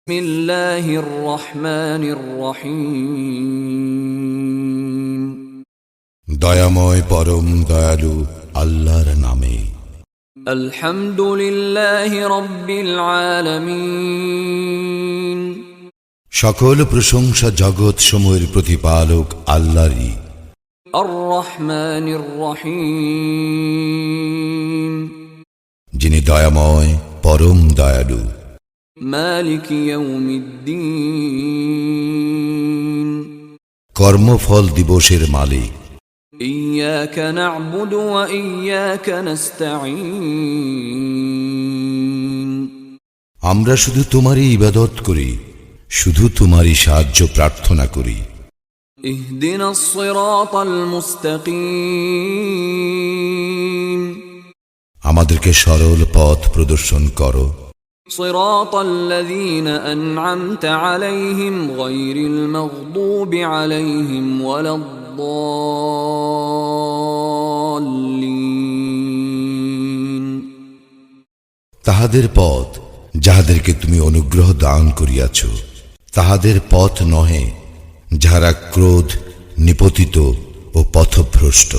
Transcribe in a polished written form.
বিসমিল্লাহির রহমানির রহিম। দয়াময় পরম দয়ালু আল্লাহর নামে। আলহামদুলিল্লাহি রাব্বিল আলামিন। সকল প্রশংসা জগৎ সমূহের প্রতিপালক আল্লাহরই। আর রহমানির রহিম। যিনি দয়াময় পরম দয়ালু। মালিক ইয়াউমিদ্দিন। কর্মফল দিবসের মালিক। ইয়াকা না'বুদু ওয়া ইয়াকা নাস্তাঈন। আমরা শুধু তোমারই ইবাদত করি, শুধু তোমারই সাহায্য প্রার্থনা করি। ইহদিনাস সিরাতাল মুস্তাকিম। আমাদেরকে সরল পথ প্রদর্শন করো। সিরাতাল্লাযীনা আন'আমতা আলাইহিম গায়রিল মাগদুবি আলাইহিম ওয়ালাদ-দাল্লিন। তাহাদের পথ যাহাদেরকে তুমি অনুগ্রহ দান করিয়াছ, তাহাদের পথ নহে যাহারা ক্রোধ নিপতিত ও পথভ্রষ্ট।